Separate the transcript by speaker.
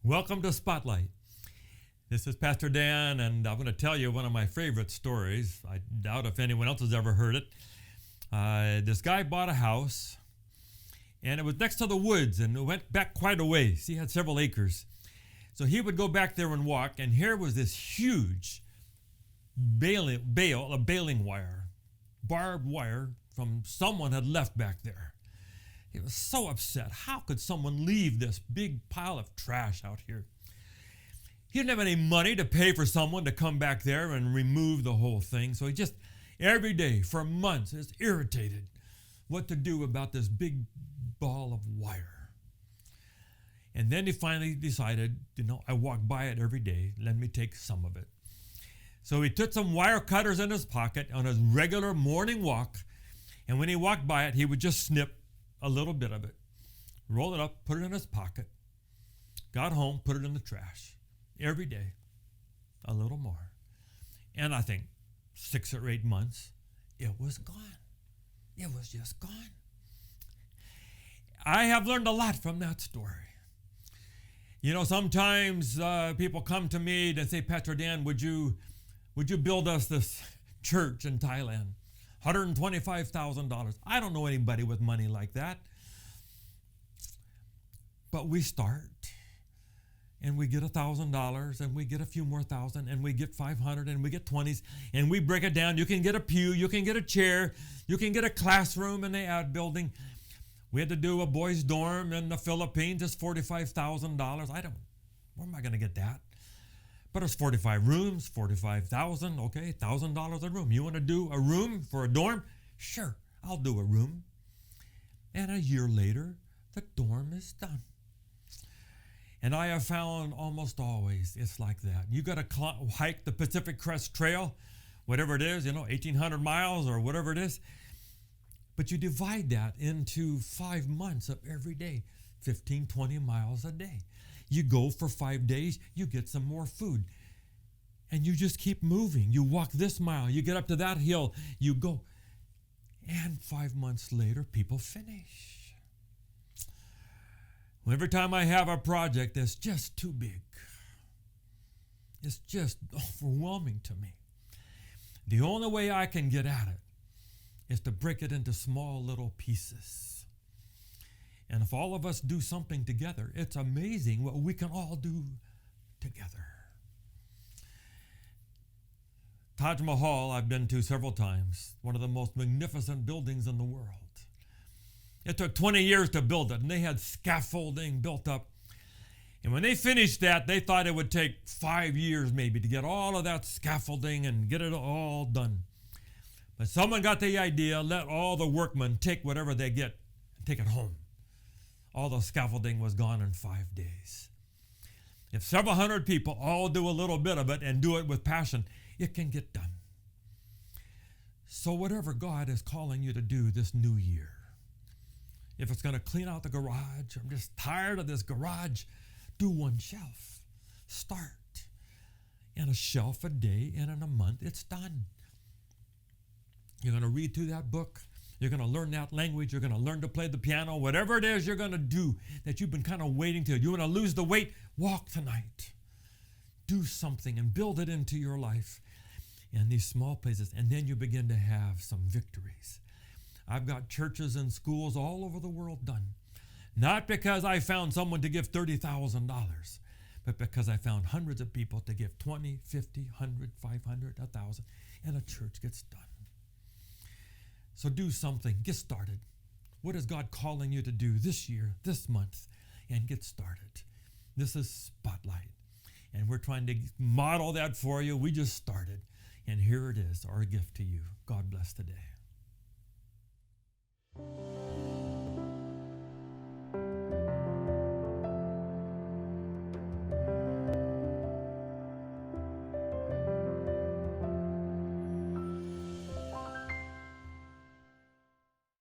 Speaker 1: Welcome to Spotlight. This is Pastor Dan, and I'm going to tell you one of my favorite stories. I doubt if anyone else has ever heard it. This guy bought a house, and it was next to the woods, and it went back quite a ways. He had several acres. So he would go back there and walk, and here was this huge baling wire, barbed wire from someone had left back there. He was so upset. How could someone leave this big pile of trash out here? He didn't have any money to pay for someone to come back there and remove the whole thing. So he just, every day for months, is irritated what to do about this big ball of wire. And then he finally decided, I walk by it every day. Let me take some of it. So he took some wire cutters in his pocket on his regular morning walk. And when he walked by it, he would just snip a little bit of it, roll it up, put it in his pocket, got home, put it in the trash. Every day, a little more. And I think 6 or 8 months, it was gone. It was just gone. I have learned a lot from that story. Sometimes people come to me and say, Pastor Dan, would you build us this church in Thailand? $125,000. I don't know anybody with money like that. But we start, and we get $1,000, and we get a few more thousand, and we get 500, and we get 20s, and we break it down. You can get a pew, you can get a chair, you can get a classroom in the ad building. We had to do a boys' dorm in the Philippines. It's $45,000. Where am I going to get that? But it's 45 rooms, $45,000, okay, $1,000 a room. You want to do a room for a dorm? Sure, I'll do a room. And a year later, the dorm is done. And I have found almost always it's like that. You got to hike the Pacific Crest Trail, whatever it is, 1,800 miles or whatever it is. But you divide that into 5 months of every day, 15, 20 miles a day. You go for 5 days, you get some more food. And you just keep moving. You walk this mile, you get up to that hill, you go. And 5 months later, people finish. Every time I have a project that's just too big, it's just overwhelming to me. The only way I can get at it is to break it into small little pieces. And if all of us do something together, it's amazing what we can all do together. Taj Mahal, I've been to several times, one of the most magnificent buildings in the world. It took 20 years to build it, and they had scaffolding built up. And when they finished that, they thought it would take 5 years maybe to get all of that scaffolding and get it all done. But someone got the idea, let all the workmen take whatever they get and take it home. All the scaffolding was gone in 5 days. If several hundred people all do a little bit of it and do it with passion, it can get done. So whatever God is calling you to do this new year, if it's going to clean out the garage, I'm just tired of this garage, do one shelf. Start. And a shelf a day, and in a month, it's done. You're going to read through that book. You're going to learn that language. You're going to learn to play the piano. Whatever it is you're going to do that you've been kind of waiting to. You want to lose the weight? Walk tonight. Do something and build it into your life in these small places. And then you begin to have some victories. I've got churches and schools all over the world done. Not because I found someone to give $30,000, but because I found hundreds of people to give 20, 50, 100, 500, 1,000, and a church gets done. So do something. Get started. What is God calling you to do this year, this month? And get started. This is Spotlight. And we're trying to model that for you. We just started. And here it is, our gift to you. God bless today.